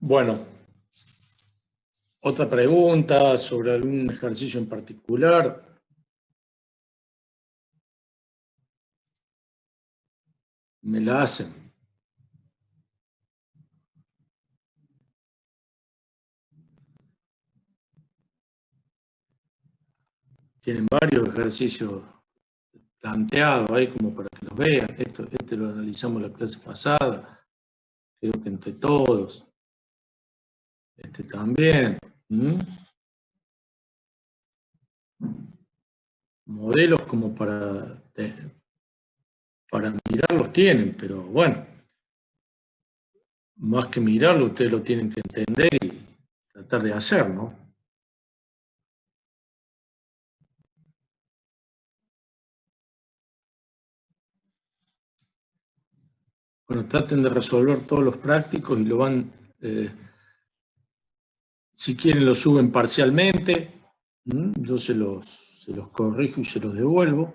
Bueno, otra pregunta sobre algún ejercicio en particular. Me la hacen. Tienen varios ejercicios planteados ahí como para que los vean. Este lo analizamos la clase pasada. Creo que entre todos. Este también. Modelos como para mirarlos tienen, pero bueno, más que mirarlo, ustedes lo tienen que entender y tratar de hacer, ¿no? Bueno, traten de resolver todos los prácticos y lo van, si quieren lo suben parcialmente, yo se los corrijo y se los devuelvo.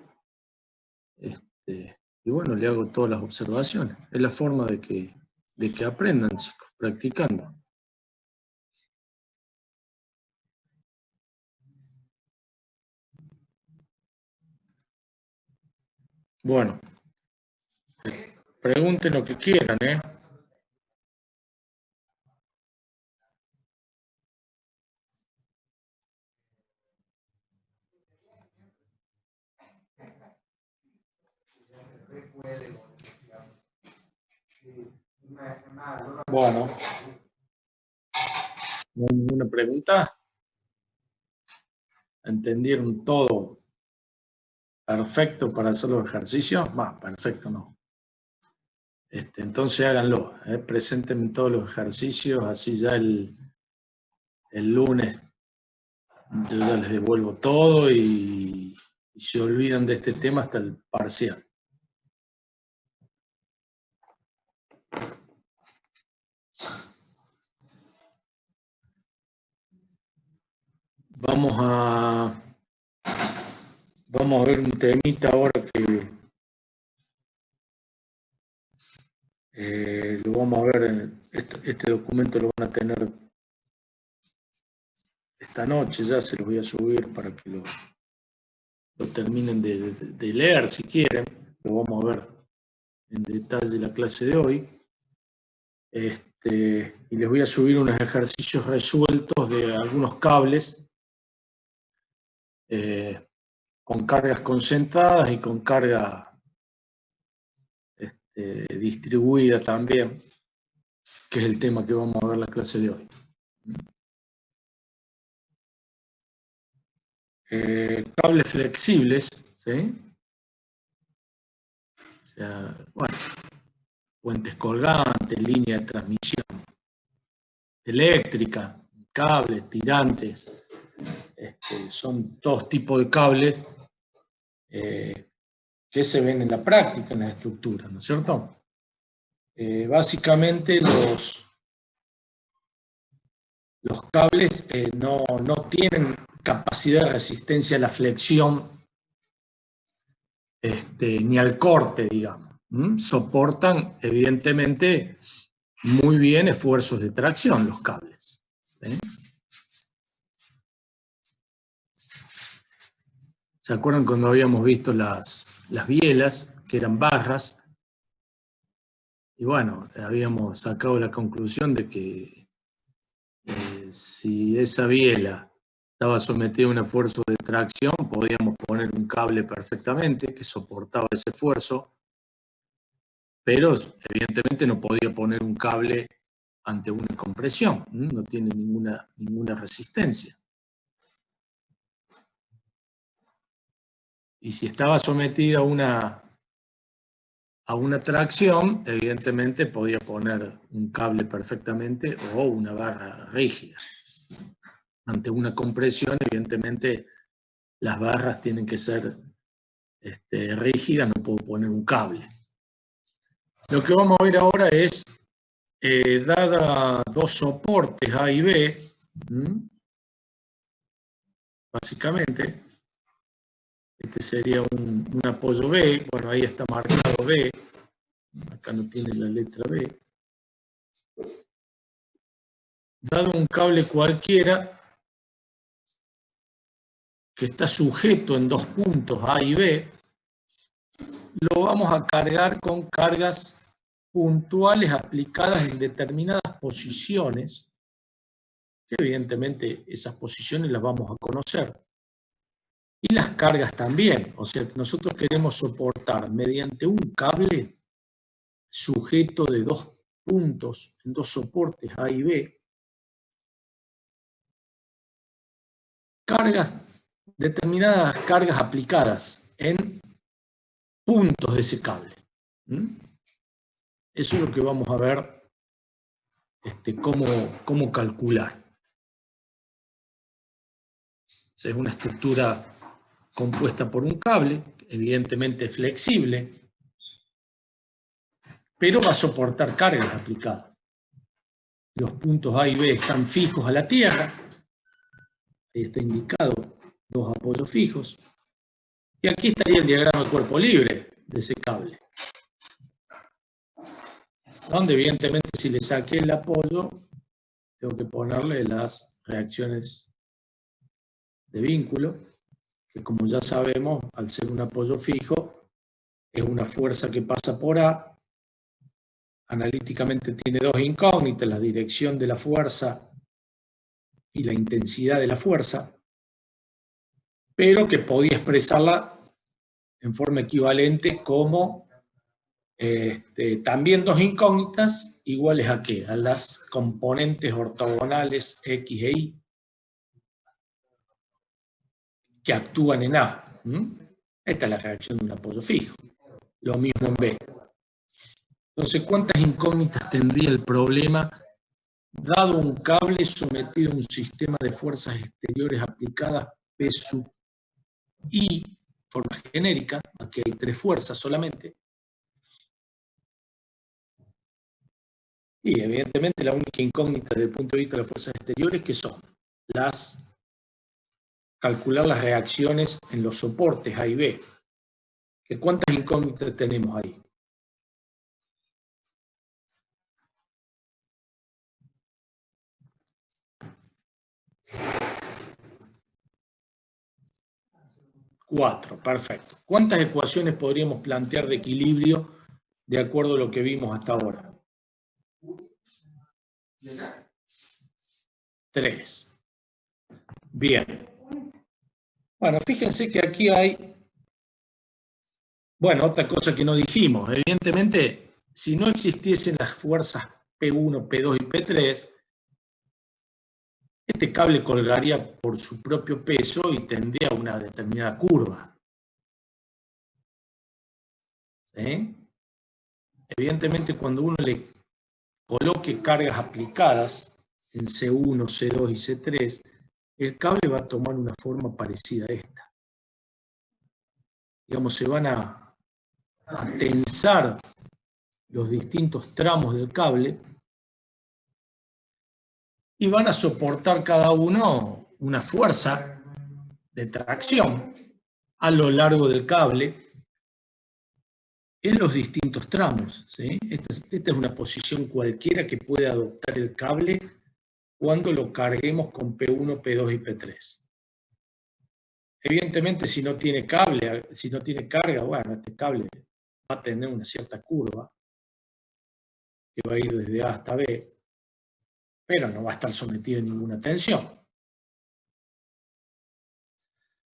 Y bueno, le hago todas las observaciones. Es la forma de que aprendan, chicos, practicando. Bueno, pregunten lo que quieran, ¿eh? Bueno, ¿no hay ninguna pregunta? ¿Entendieron todo perfecto para hacer los ejercicios? Perfecto no. Entonces háganlo, preséntenme todos los ejercicios, así ya el lunes yo ya les devuelvo todo y se olvidan de este tema hasta el parcial. Vamos a ver un temita ahora que lo vamos a ver, este documento lo van a tener esta noche, ya se los voy a subir para que lo terminen de leer si quieren, lo vamos a ver en detalle la clase de hoy. Y les voy a subir unos ejercicios resueltos de algunos cables con cargas concentradas y con carga distribuida también, que es el tema que vamos a ver en la clase de hoy. Cables flexibles, ¿sí? O sea, bueno, puentes colgantes, línea de transmisión eléctrica, cables, tirantes, son todos tipos de cables que se ven en la práctica, en las estructuras, ¿no es cierto? Básicamente los cables no tienen capacidad de resistencia a la flexión ni al corte, digamos. Soportan, evidentemente, muy bien esfuerzos de tracción los cables, ¿sí? ¿Se acuerdan cuando habíamos visto las bielas, que eran barras? Y bueno, habíamos sacado la conclusión de que si esa biela estaba sometida a un esfuerzo de tracción, podíamos poner un cable perfectamente que soportaba ese esfuerzo, pero evidentemente no podía poner un cable ante una compresión, no tiene ninguna resistencia. Y si estaba sometida a una tracción, evidentemente podía poner un cable perfectamente o una barra rígida. Ante una compresión, evidentemente, las barras tienen que ser rígidas, no puedo poner un cable. Lo que vamos a ver ahora es, dada dos soportes A y B, básicamente, este sería un apoyo B, bueno, ahí está marcado B, acá no tiene la letra B. dado un cable cualquiera que está sujeto en dos puntos A y B, lo vamos a cargar con cargas puntuales aplicadas en determinadas posiciones, que evidentemente esas posiciones las vamos a conocer. Y las cargas también, o sea, nosotros queremos soportar mediante un cable sujeto de dos puntos, en dos soportes A y B, determinadas cargas aplicadas en puntos de ese cable. Eso es lo que vamos a ver cómo calcular. O sea, es una estructura compuesta por un cable, evidentemente flexible, pero va a soportar cargas aplicadas. Los puntos A y B están fijos a la tierra, ahí está indicado, dos apoyos fijos, y aquí estaría el diagrama de cuerpo libre de ese cable, donde evidentemente si le saqué el apoyo, tengo que ponerle las reacciones de vínculo, que como ya sabemos, al ser un apoyo fijo, es una fuerza que pasa por A. Analíticamente tiene dos incógnitas, la dirección de la fuerza y la intensidad de la fuerza, pero que podía expresarla en forma equivalente como también dos incógnitas iguales a ¿qué? A las componentes ortogonales X e Y que actúan en A. Esta es la reacción de un apoyo fijo. Lo mismo en B. Entonces, ¿cuántas incógnitas tendría el problema dado un cable sometido a un sistema de fuerzas exteriores aplicadas P sub I, forma genérica, aquí hay tres fuerzas solamente, y evidentemente la única incógnita desde el punto de vista de las fuerzas exteriores que son calcular las reacciones en los soportes A y B. ¿Cuántas incógnitas tenemos ahí? Cuatro, perfecto. ¿Cuántas ecuaciones podríamos plantear de equilibrio de acuerdo a lo que vimos hasta ahora? 3. Bien. Bueno, fíjense que aquí hay, bueno, otra cosa que no dijimos. Evidentemente, si no existiesen las fuerzas P1, P2 y P3, este cable colgaría por su propio peso y tendría una determinada curva. ¿Sí? Evidentemente, cuando uno le coloque cargas aplicadas en C1, C2 y C3, el cable va a tomar una forma parecida a esta. Digamos, se van a tensar los distintos tramos del cable y van a soportar cada uno una fuerza de tracción a lo largo del cable en los distintos tramos. ¿Sí? Esta es una posición cualquiera que puede adoptar el cable cuando lo carguemos con P1, P2 y P3. Evidentemente, si no tiene cable, si no tiene carga, bueno, este cable va a tener una cierta curva que va a ir desde A hasta B, pero no va a estar sometido a ninguna tensión.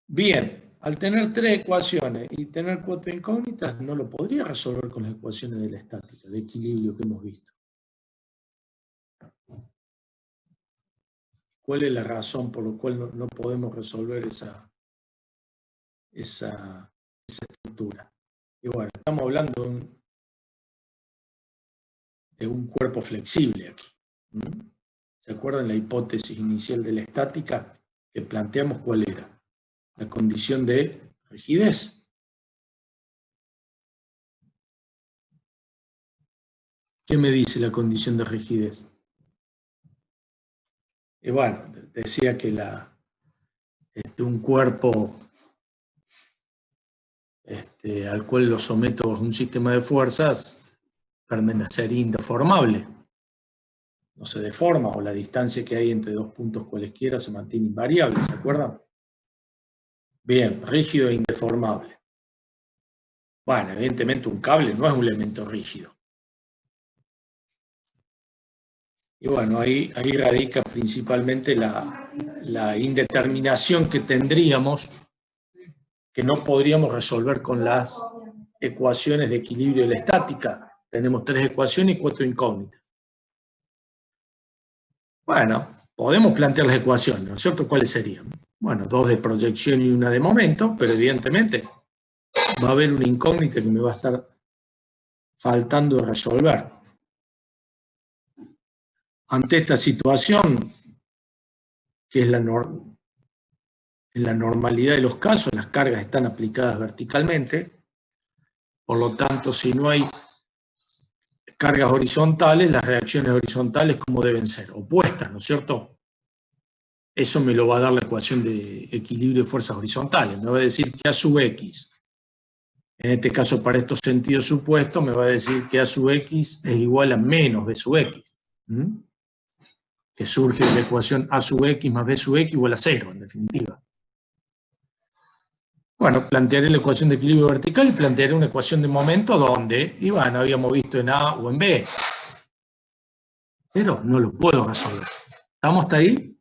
Bien, al tener tres ecuaciones y tener cuatro incógnitas, no lo podría resolver con las ecuaciones de la estática, de equilibrio que hemos visto. ¿Cuál es la razón por la cual no podemos resolver esa estructura? Y bueno, estamos hablando de un cuerpo flexible aquí. ¿Se acuerdan la hipótesis inicial de la estática que planteamos cuál era? La condición de rigidez. ¿Qué me dice la condición de rigidez? Y bueno, decía que un cuerpo al cual lo someto a un sistema de fuerzas permanecería indeformable. no se deforma, o la distancia que hay entre dos puntos cualesquiera se mantiene invariable, ¿se acuerdan? Bien, rígido e indeformable. Bueno, evidentemente un cable no es un elemento rígido. Y bueno, ahí radica principalmente la indeterminación que tendríamos, que no podríamos resolver con las ecuaciones de equilibrio de la estática. Tenemos 3 ecuaciones y 4 incógnitas. Bueno, podemos plantear las ecuaciones, ¿no es cierto? ¿Cuáles serían? Bueno, 2 de proyección y 1 de momento, pero evidentemente va a haber una incógnita que me va a estar faltando de resolver. Ante esta situación, que es en la normalidad de los casos, las cargas están aplicadas verticalmente, por lo tanto, si no hay cargas horizontales, las reacciones horizontales, ¿cómo deben ser? Opuestas, ¿no es cierto? Eso me lo va a dar la ecuación de equilibrio de fuerzas horizontales. Me va a decir que A sub X, en este caso para estos sentidos supuestos, me va a decir que A sub X es igual a menos B sub X. Que surge de la ecuación A sub X más B sub X igual a 0, en definitiva. Bueno, plantearé la ecuación de equilibrio vertical y plantearé una ecuación de momento donde, y bueno, habíamos visto en A o en B. Pero no lo puedo resolver. ¿Estamos hasta ahí?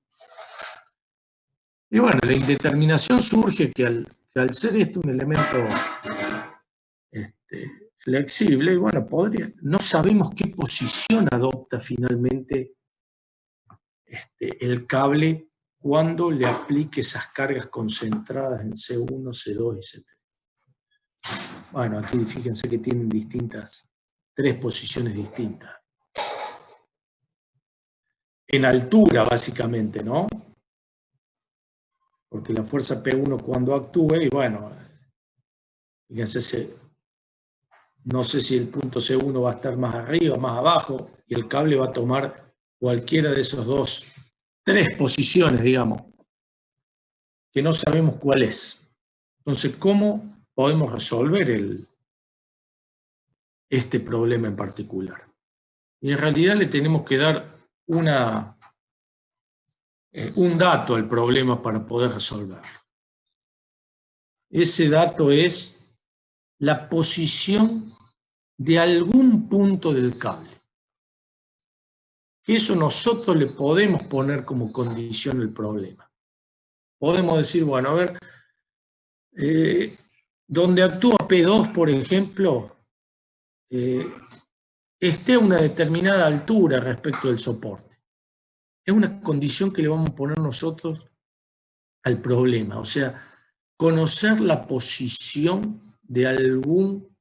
Y bueno, la indeterminación surge que al ser esto un elemento flexible, y bueno, no sabemos qué posición adopta finalmente el cable cuando le aplique esas cargas concentradas en C1, C2 y C3. Bueno, aquí fíjense que tienen tres posiciones distintas. En altura, básicamente, ¿no? Porque la fuerza P1 cuando actúe, y bueno, fíjense, no sé si el punto C1 va a estar más arriba, más abajo, y el cable va a tomar cualquiera de esos tres posiciones, digamos, que no sabemos cuál es. Entonces, ¿cómo podemos resolver este problema en particular? Y en realidad le tenemos que dar un dato al problema para poder resolverlo. Ese dato es la posición de algún punto del cable. Eso nosotros le podemos poner como condición al problema. Podemos decir, bueno, a ver, donde actúa P2, por ejemplo, esté a una determinada altura respecto del soporte. Es una condición que le vamos a poner nosotros al problema, o sea, conocer la posición de algún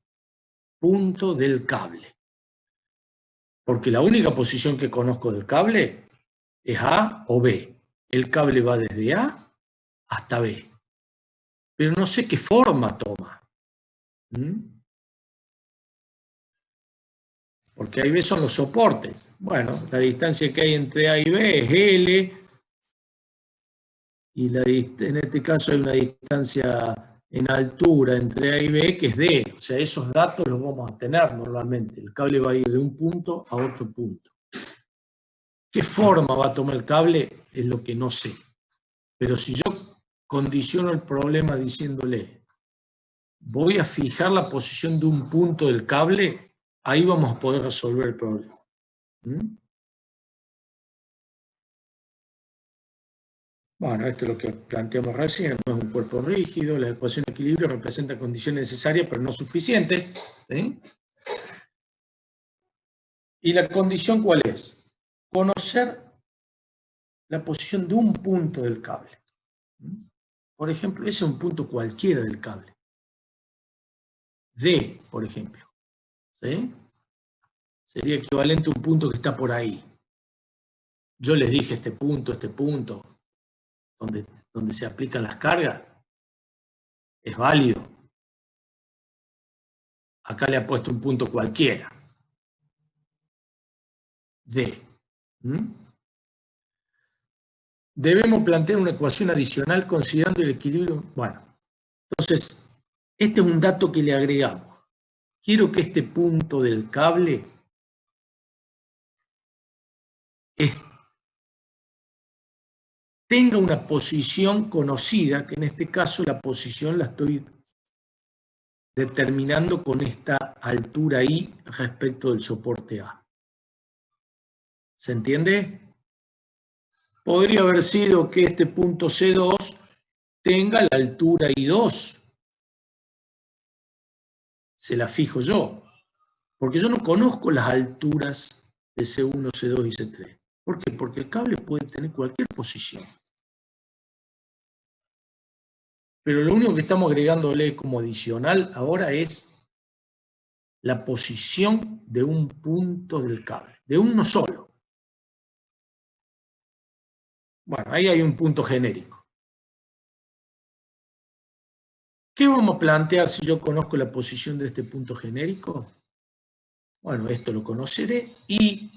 punto del cable. Porque la única posición que conozco del cable es A o B. El cable va desde A hasta B. Pero no sé qué forma toma. Porque ahí B son los soportes. Bueno, la distancia que hay entre A y B es L, y en este caso hay una distancia en altura entre A y B que es D. O sea, esos datos los vamos a tener normalmente. El cable va a ir de un punto a otro punto. ¿Qué forma va a tomar el cable? Es lo que no sé. Pero si yo condiciono el problema diciéndole, voy a fijar la posición de un punto del cable, ahí vamos a poder resolver el problema. Bueno, esto es lo que planteamos recién, no es un cuerpo rígido, la ecuación de equilibrio representa condiciones necesarias pero no suficientes. ¿Sí? ¿Y la condición cuál es? Conocer la posición de un punto del cable. Por ejemplo, ese es un punto cualquiera del cable. D, por ejemplo. ¿Sí? Sería equivalente a un punto que está por ahí. Yo les dije este punto, donde se aplican las cargas, es válido. Acá le ha puesto un punto cualquiera. D. Debemos plantear una ecuación adicional considerando el equilibrio. Bueno, entonces, este es un dato que le agregamos. Quiero que este punto del cable tenga una posición conocida, que en este caso la posición la estoy determinando con esta altura I respecto del soporte A. ¿Se entiende? Podría haber sido que este punto C2 tenga la altura I2. Se la fijo yo. Porque yo no conozco las alturas de C1, C2 y C3. ¿Por qué? Porque el cable puede tener cualquier posición. Pero lo único que estamos agregándole como adicional ahora es la posición de un punto del cable, de uno solo. Bueno, ahí hay un punto genérico. ¿Qué vamos a plantear si yo conozco la posición de este punto genérico? Bueno, esto lo conoceré y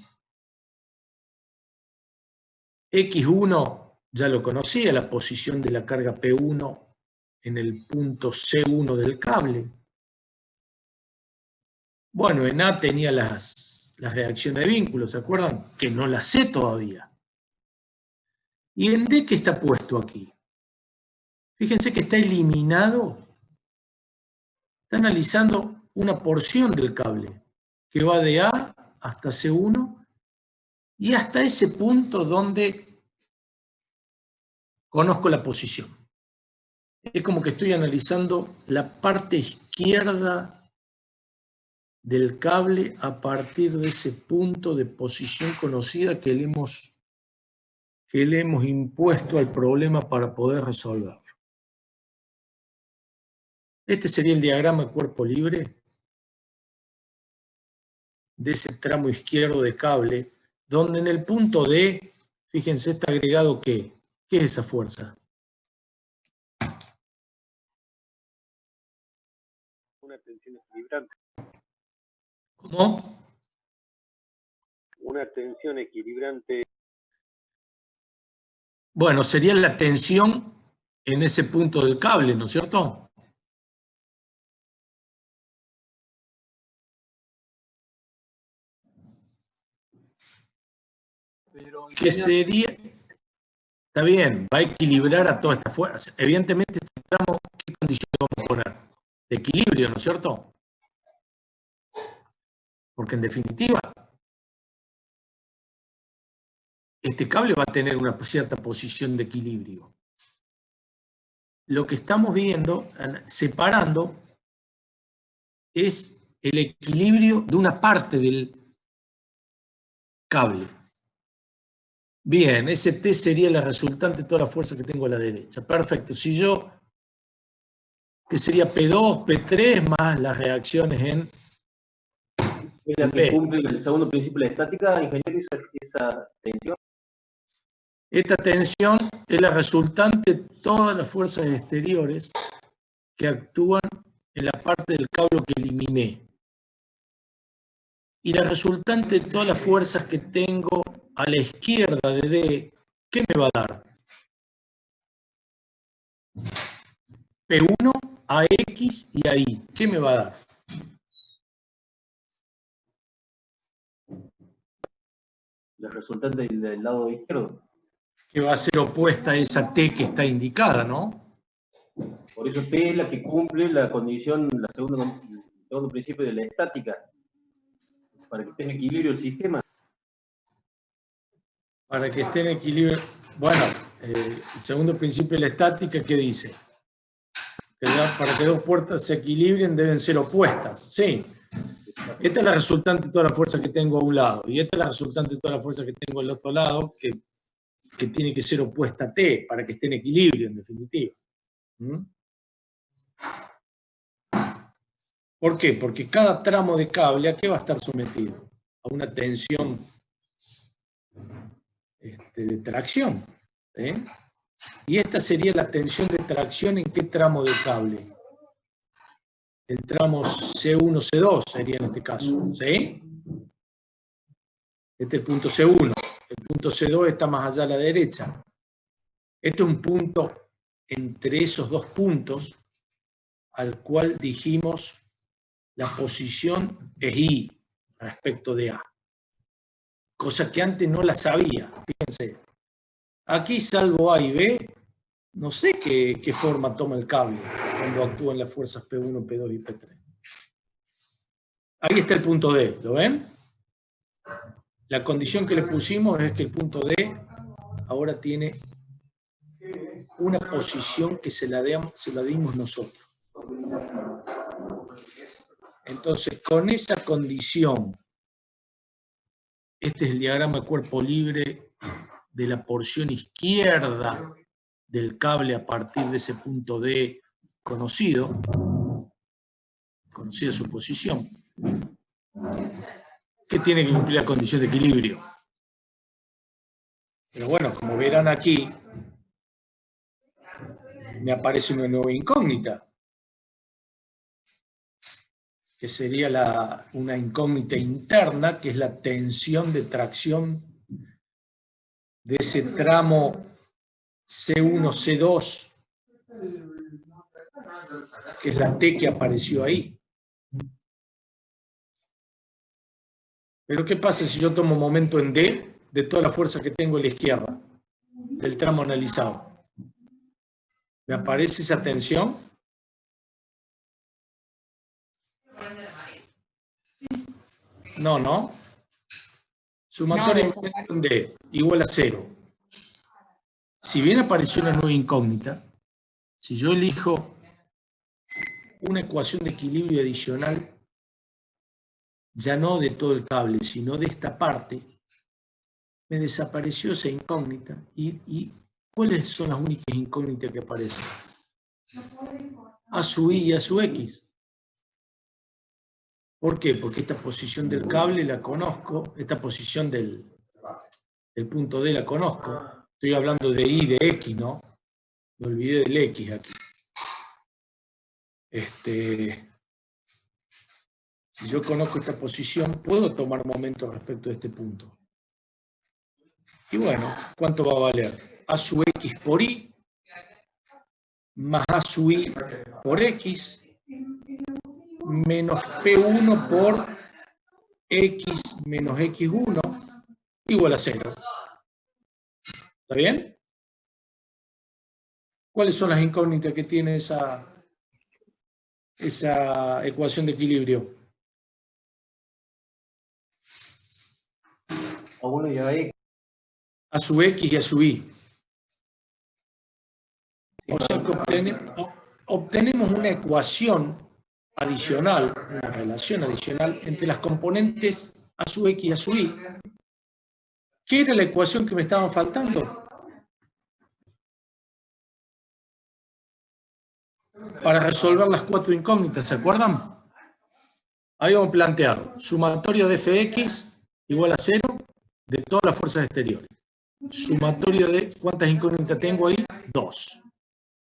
X1 ya lo conocía, la posición de la carga P1 en el punto C1 del cable. Bueno, en A tenía las reacciones de vínculo, ¿se acuerdan? Que no las sé todavía. ¿Y en D qué está puesto aquí? Fíjense que está eliminado. Está analizando una porción del cable que va de A hasta C1 y hasta ese punto donde conozco la posición. Es como que estoy analizando la parte izquierda del cable a partir de ese punto de posición conocida que le hemos impuesto al problema para poder resolverlo. Este sería el diagrama de cuerpo libre de ese tramo izquierdo de cable, donde en el punto D, fíjense, está agregado ¿qué? ¿Qué es esa fuerza? Una tensión equilibrante. ¿Cómo? Una tensión equilibrante. Bueno, sería la tensión en ese punto del cable, ¿no es cierto? Pero, ¿Qué sería? Está bien, va a equilibrar a toda esta fuerza. Evidentemente, este tramo, ¿qué condición vamos a poner? De equilibrio, ¿no es cierto? Porque en definitiva, este cable va a tener una cierta posición de equilibrio. Lo que estamos viendo, separando, es el equilibrio de una parte del cable. Bien, ese T sería la resultante de toda la fuerza que tengo a la derecha. Perfecto. Si yo, que sería P2, P3, más las reacciones en es la que cumple el segundo principio de la estática, ingeniero, esa tensión. Esta tensión es la resultante de todas las fuerzas exteriores que actúan en la parte del cable que eliminé. Y la resultante de todas las fuerzas que tengo a la izquierda de D, ¿qué me va a dar? P1 a X y a Y. ¿Qué me va a dar? La resultante del lado izquierdo. Que va a ser opuesta a esa T que está indicada, ¿no? Por eso P es la que cumple la condición, el segundo principio de la estática, para que esté en equilibrio el sistema. Para que esté en equilibrio. Bueno, el segundo principio de la estática, ¿qué dice? Que para que dos puertas se equilibren deben ser opuestas. Sí. Esta es la resultante de toda la fuerza que tengo a un lado. Y esta es la resultante de toda la fuerza que tengo al otro lado, que tiene que ser opuesta a T, para que esté en equilibrio, en definitiva. ¿Mm? ¿Por qué? Porque cada tramo de cable, ¿a qué va a estar sometido? A una tensión de tracción. Y esta sería la tensión de tracción en qué tramo de cable. El tramo C1, C2 sería en este caso. ¿Sí? Este es el punto C1. El punto C2 está más allá a la derecha. Este es un punto entre esos dos puntos al cual dijimos la posición es I respecto de A. cosa que antes no la sabía. Fíjense, aquí salvo A y B, no sé qué forma toma el cable cuando actúan las fuerzas P1, P2 y P3. Ahí está el punto D, ¿lo ven? La condición que le pusimos es que el punto D ahora tiene una posición que se la dimos nosotros. Entonces, con esa condición, este es el diagrama de cuerpo libre de la porción izquierda del cable a partir de ese punto D conocida su posición, que tiene que cumplir la condición de equilibrio. Pero bueno, como verán aquí, me aparece una nueva incógnita, que sería una incógnita interna, que es la tensión de tracción de ese tramo C1, C2, que es la T que apareció ahí. Pero ¿qué pasa si yo tomo momento en D de toda la fuerza que tengo a la izquierda del tramo analizado? ¿Me aparece esa tensión? No, ¿no? Sumatorio en D igual a 0. Si bien apareció una nueva incógnita, si yo elijo una ecuación de equilibrio adicional, ya no de todo el cable, sino de esta parte, me desapareció esa incógnita. ¿Y cuáles son las únicas incógnitas que aparecen? A su I y a su X. ¿Por qué? Porque esta posición del cable la conozco, esta posición del punto D la conozco. Estoy hablando de I de X, ¿no? Me olvidé del X aquí. Si yo conozco esta posición, puedo tomar momentos respecto de este punto. Y bueno, ¿cuánto va a valer? A su X por I, más A su I por X, menos P1 por X menos X1, igual a 0. ¿Está bien? ¿Cuáles son las incógnitas que tiene esa ecuación de equilibrio? A1 y a X. A su X y a su Y. O sea que obtenemos una ecuación adicional, una relación adicional entre las componentes a su X y a su Y. ¿Qué era la ecuación que me estaba faltando? Para resolver las 4 incógnitas, ¿se acuerdan? Habíamos planteado sumatorio de Fx igual a 0 de todas las fuerzas exteriores. Sumatorio de, ¿cuántas incógnitas tengo ahí? 2.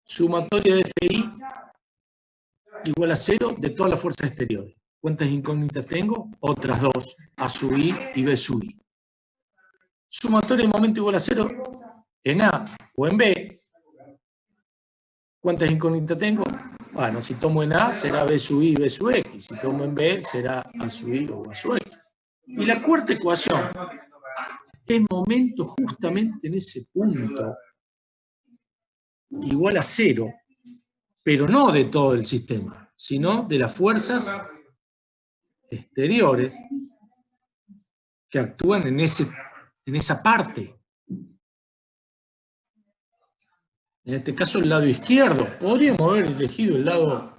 Sumatorio de Fi igual a 0 de todas las fuerzas exteriores. ¿Cuántas incógnitas tengo? Otras 2, A sub I y B sub I. Sumatorio de momento igual a 0 en A o en B. ¿Cuántas incógnitas tengo? Bueno, si tomo en A será B sub I y B sub X. Si tomo en B será A sub I o A sub X. Y la cuarta ecuación es momento justamente en ese punto igual a 0, pero no de todo el sistema, sino de las fuerzas exteriores que actúan en esa parte. En este caso el lado izquierdo. Podríamos haber elegido el lado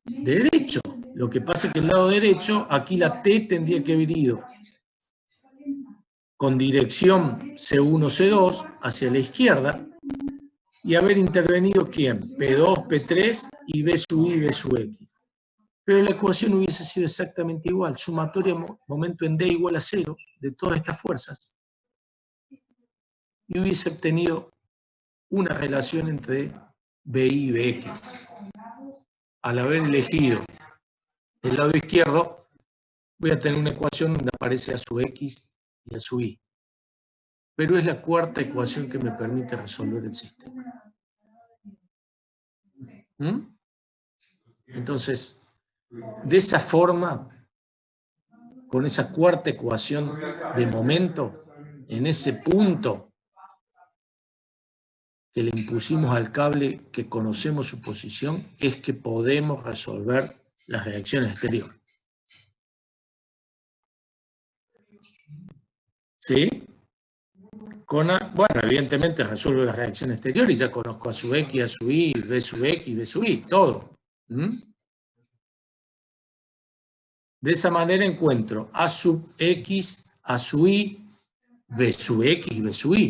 derecho. Lo que pasa es que el lado derecho, aquí la T tendría que haber ido con dirección C1, C2 hacia la izquierda y haber intervenido ¿quién? P2, P3 y B sub I, B sub X. Pero la ecuación hubiese sido exactamente igual. Sumatorio momento en D igual a 0 de todas estas fuerzas. Y hubiese obtenido una relación entre BI y BX. Al haber elegido el lado izquierdo, voy a tener una ecuación donde aparece A sub X y A sub Y. Pero es la cuarta ecuación que me permite resolver el sistema. Entonces, de esa forma, con esa cuarta ecuación de momento, en ese punto que le impusimos al cable, que conocemos su posición, es que podemos resolver las reacciones exteriores. ¿Sí? Bueno, evidentemente resuelvo las reacciones exteriores y ya conozco A sub X, A sub Y, B sub X, B sub Y, todo. De esa manera encuentro A sub X, A sub Y, B sub X y B sub Y.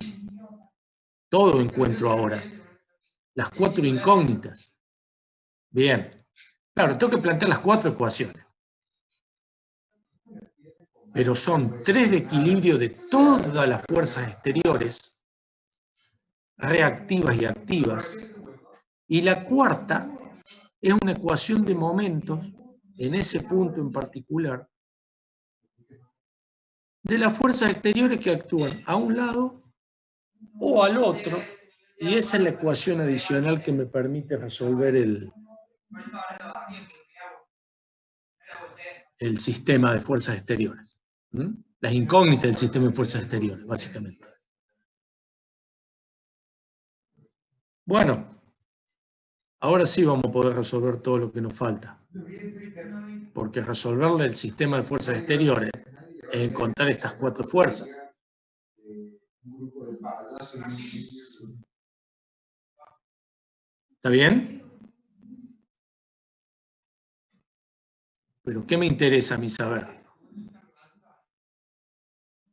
Todo encuentro ahora. Las 4 incógnitas. Bien. Claro, tengo que plantear las 4 ecuaciones. Pero son 3 de equilibrio de todas las fuerzas exteriores, reactivas y activas. Y la cuarta es una ecuación de momentos, en ese punto en particular, de las fuerzas exteriores que actúan a un lado o al otro, y esa es la ecuación adicional que me permite resolver el sistema de fuerzas exteriores. Las incógnitas del sistema de fuerzas exteriores, básicamente. Bueno, ahora sí vamos a poder resolver todo lo que nos falta. Porque resolverle el sistema de fuerzas exteriores es encontrar estas 4 fuerzas. ¿Está bien? Pero ¿qué me interesa a mí saber?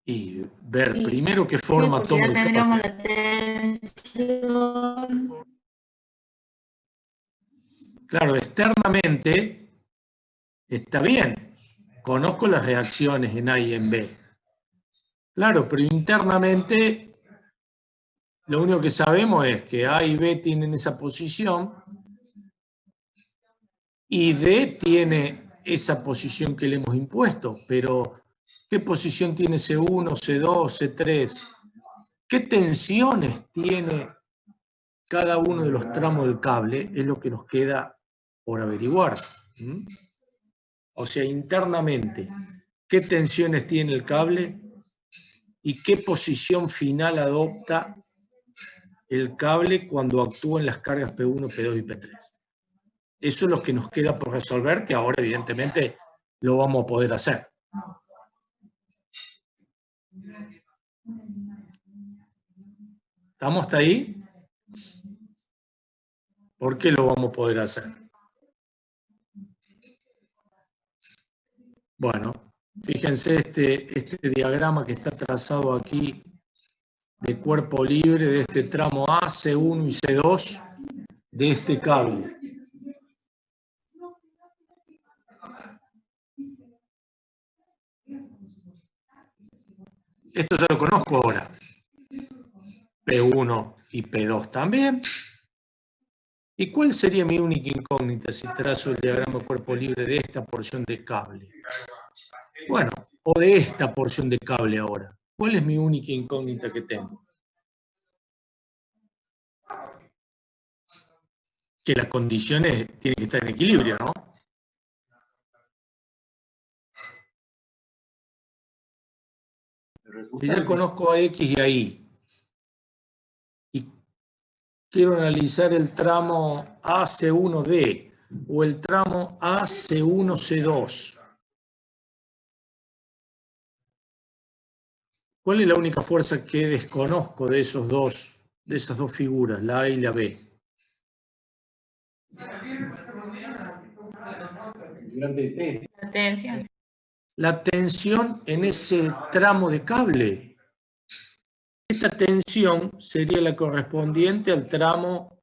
Y ver primero qué forma toma el cable. Claro, externamente está bien. Conozco las reacciones en A y en B. Claro, pero internamente lo único que sabemos es que A y B tienen esa posición y D tiene esa posición que le hemos impuesto. Pero, ¿qué posición tiene C1, C2, C3? ¿Qué tensiones tiene cada uno de los tramos del cable? Es lo que nos queda por averiguar. O sea, internamente, ¿qué tensiones tiene el cable y qué posición final adopta el cable cuando actúan las cargas P1, P2 y P3? Eso es lo que nos queda por resolver, que ahora evidentemente lo vamos a poder hacer. ¿Estamos hasta ahí? ¿Por qué lo vamos a poder hacer? Bueno, fíjense este diagrama que está trazado aquí de cuerpo libre de este tramo A, C1 y C2 de este cable. Esto ya lo conozco ahora. P1 y P2 también. ¿Y cuál sería mi única incógnita si trazo el diagrama de cuerpo libre de esta porción de cable? Bueno, o de esta porción de cable ahora. ¿Cuál es mi única incógnita que tengo? Que las condiciones tienen que estar en equilibrio, ¿no? Si ya conozco a X y a Y, y quiero analizar el tramo AC1D o el tramo AC1C2, ¿cuál es la única fuerza que desconozco de esas dos figuras, la A y la B? La tensión. La tensión en ese tramo de cable. Esta tensión sería la correspondiente al tramo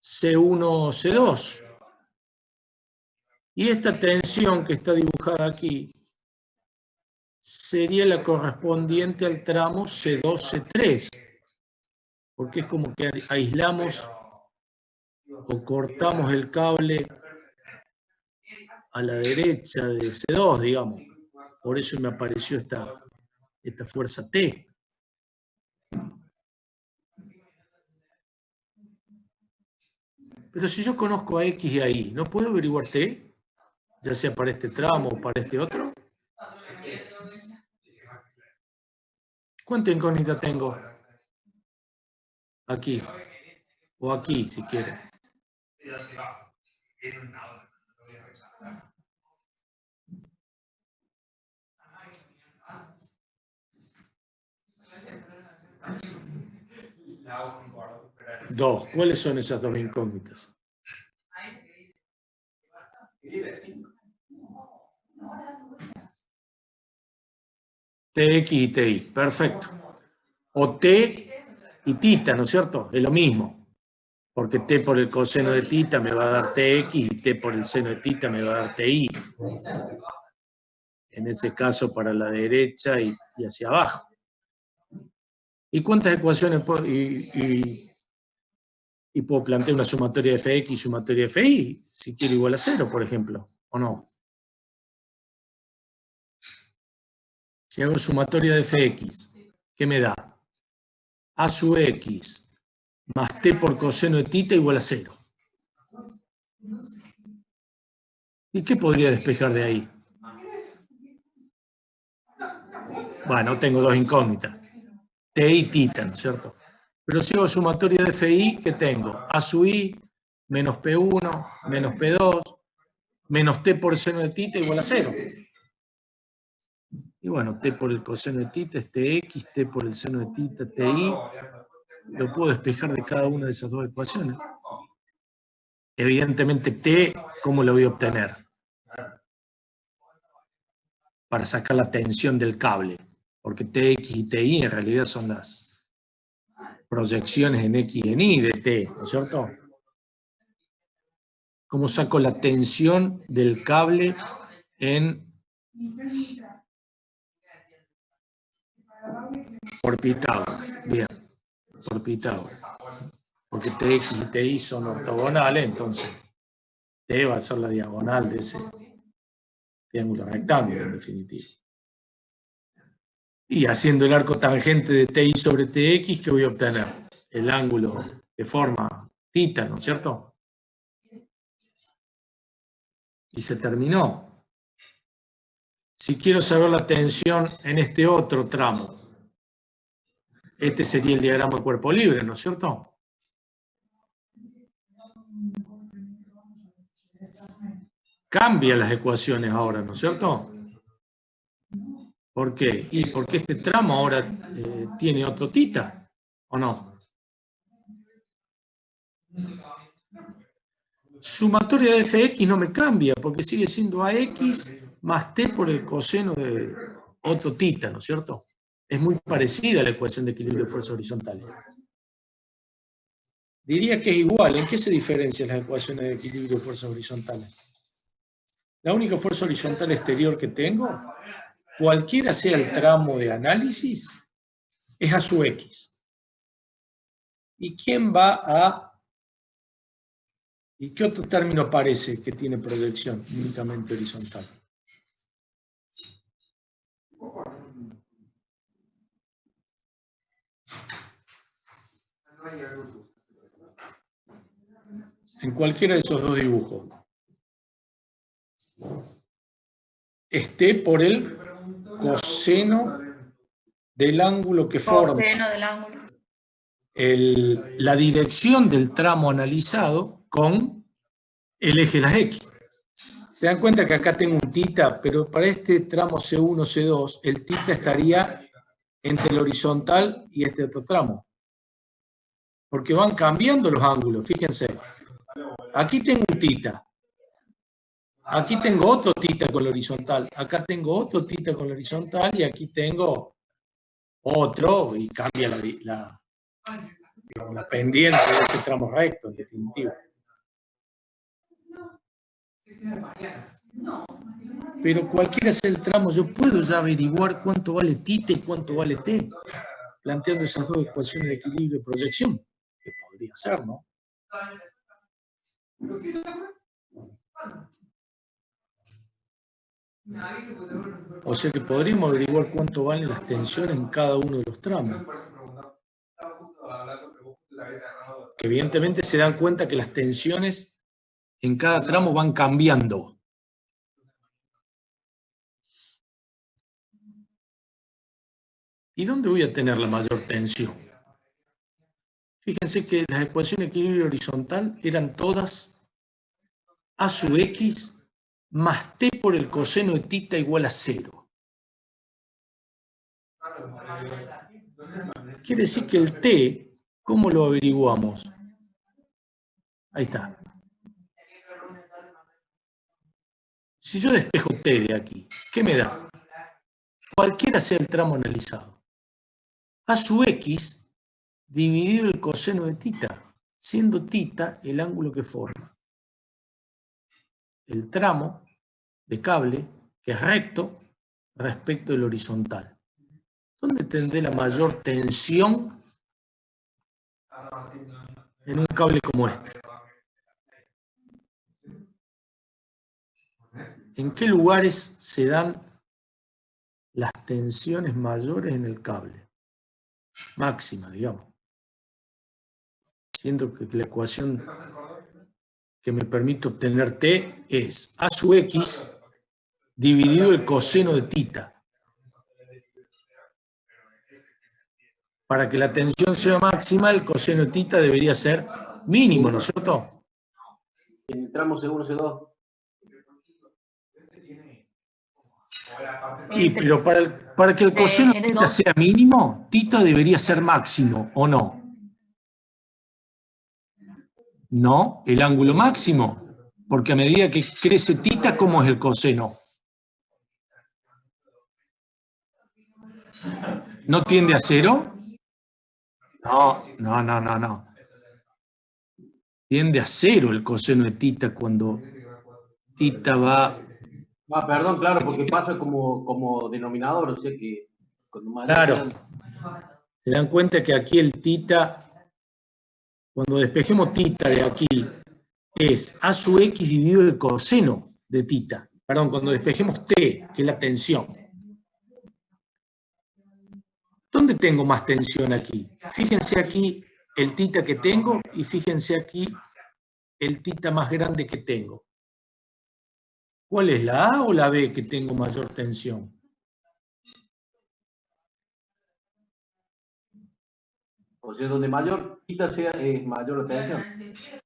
C1-C2. Y esta tensión que está dibujada aquí sería la correspondiente al tramo C2-C3. Porque es como que aislamos o cortamos el cable a la derecha de C2, digamos. Por eso me apareció esta fuerza T. Pero si yo conozco a X y a Y, ¿no puedo averiguar T? Ya sea para este tramo o para este otro. ¿Cuánta incógnita tengo? Aquí. O aquí, si quieren. Dos. ¿Cuáles son esas dos incógnitas? TX y TI. Perfecto. O T y tita, ¿no es cierto? Es lo mismo. Porque T por el coseno de tita me va a dar TX y T por el seno de tita me va a dar TI. En ese caso para la derecha y hacia abajo. ¿Y cuántas ecuaciones puedo, y puedo plantear una sumatoria de Fx y sumatoria de Fi si quiero igual a 0, por ejemplo? ¿O no? Si hago sumatoria de Fx, ¿qué me da? A sub x más t por coseno de tita igual a 0. ¿Y qué podría despejar de ahí? Bueno, tengo dos incógnitas. T y tita, ¿no es cierto? Pero si hago sumatoria de Fi, ¿qué tengo? A sub i menos P1 menos P2 menos t por el seno de tita igual a 0. Y bueno, t por el coseno de tita es tx, t por el seno de tita, ti. Lo puedo despejar de cada una de esas dos ecuaciones. Evidentemente, t, ¿cómo lo voy a obtener? Para sacar la tensión del cable. Porque tx y ti en realidad son las proyecciones en x y en y de t, ¿no es cierto? ¿Cómo saco la tensión del cable por Pitágoras? Bien, por Pitágoras. Porque Tx y Ti son ortogonales, entonces T va a ser la diagonal de ese triángulo rectángulo, en definitiva. Y haciendo el arco tangente de Ti sobre Tx, ¿qué voy a obtener? El ángulo que forma tita, ¿no es cierto? Y se terminó. Si quiero saber la tensión en este otro tramo, este sería el diagrama de cuerpo libre, ¿no es cierto? Cambian las ecuaciones ahora, ¿no es cierto? ¿Por qué? Y porque este tramo ahora tiene otro tita, ¿o no? Sumatoria de Fx no me cambia, porque sigue siendo AX más T por el coseno de otro tita, ¿no es cierto? Es muy parecida a la ecuación de equilibrio de fuerzas horizontales. Diría que es igual. ¿En qué se diferencian las ecuaciones de equilibrio de fuerzas horizontales? La única fuerza horizontal exterior que tengo, cualquiera sea el tramo de análisis, es A sub X. ¿Y quién va a... ¿Y qué otro término parece que tiene proyección únicamente horizontal? En cualquiera de esos dos dibujos. Esté por el coseno del ángulo que forma. Coseno del ángulo. La dirección del tramo analizado con el eje de las X. Se dan cuenta que acá tengo un tita, pero para este tramo C1, C2, el tita estaría entre el horizontal y este otro tramo. Porque van cambiando los ángulos, fíjense. Aquí tengo un tita. Aquí tengo otro tita con la horizontal. Acá tengo otro tita con la horizontal y aquí tengo otro y cambia la pendiente de ese tramo recto, en definitiva. Pero cualquiera sea el tramo, yo puedo ya averiguar cuánto vale tita y cuánto vale t, planteando esas dos ecuaciones de equilibrio y proyección, que podría ser, ¿no? O sea que podríamos averiguar cuánto valen las tensiones en cada uno de los tramos. Que evidentemente se dan cuenta que las tensiones en cada tramo van cambiando. ¿Y dónde voy a tener la mayor tensión? Fíjense que las ecuaciones de equilibrio horizontal eran todas A sub X más T por el coseno de θ igual a 0. Quiere decir que el T, ¿cómo lo averiguamos? Ahí está. Si yo despejo T de aquí, ¿qué me da? Cualquiera sea el tramo analizado. A sub X dividido el coseno de θ, siendo θ el ángulo que forma el tramo de cable que es recto respecto del horizontal. ¿Dónde tendré la mayor tensión en un cable como este? ¿En qué lugares se dan las tensiones mayores en el cable? Máxima, digamos. Siendo que la ecuación que me permite obtener T es A sub X dividido el coseno de θ. Para que la tensión sea máxima, el coseno de θ debería ser mínimo, ¿no es cierto? En el tramo C1, C2. Y, pero para que el coseno de θ sea mínimo, θ debería ser máximo, ¿o no? No, el ángulo máximo, porque a medida que crece θ, ¿cómo es el coseno? ¿No tiende a 0? No. Tiende a 0 el coseno de θ cuando θ va... Ah, perdón, claro, porque pasa como denominador, o sea que... Claro. Se dan cuenta que aquí el θ... Cuando despejemos θ de aquí, es A sub X dividido el coseno de θ. Perdón, cuando despejemos T, que es la tensión. ¿Dónde tengo más tensión aquí? Fíjense aquí el θ que tengo y fíjense aquí el θ más grande que tengo. ¿Cuál es, la A o la B que tengo mayor tensión? O sea, donde mayor θ sea, es mayor la tensión.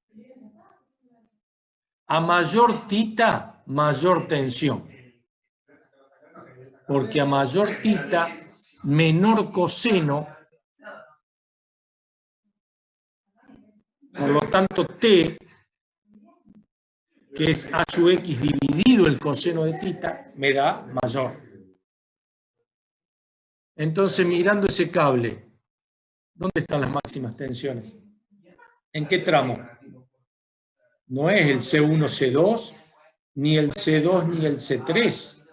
A mayor θ, mayor tensión. Porque a mayor θ, menor coseno. Por lo tanto, T, que es A sub X dividido el coseno de θ, me da mayor. Entonces, mirando ese cable, ¿dónde están las máximas tensiones? ¿En qué tramo? No es el C1, C2, ni el C2, ni el C3,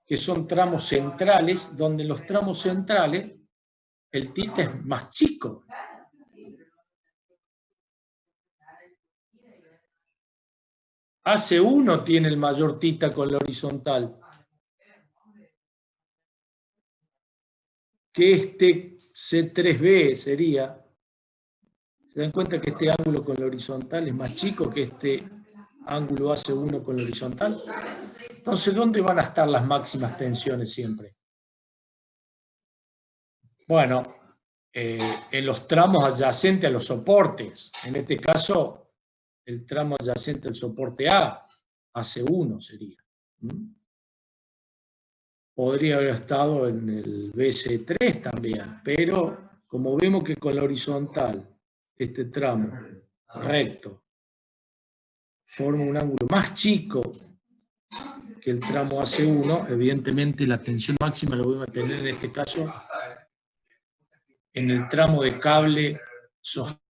que son tramos centrales, donde en los tramos centrales el θ es más chico. AC1 tiene el mayor θ con la horizontal. Que este C3B sería, ¿se dan cuenta que este ángulo con la horizontal es más chico que este ángulo AC1 con la horizontal? Entonces, ¿dónde van a estar las máximas tensiones siempre? Bueno, en los tramos adyacentes a los soportes. En este caso, el tramo adyacente al soporte A, AC1 sería. Podría haber estado en el BC3 también, pero como vemos que con la horizontal, este tramo recto forma un ángulo más chico que el tramo AC1, evidentemente la tensión máxima la voy a tener en este caso en el tramo de cable sostenido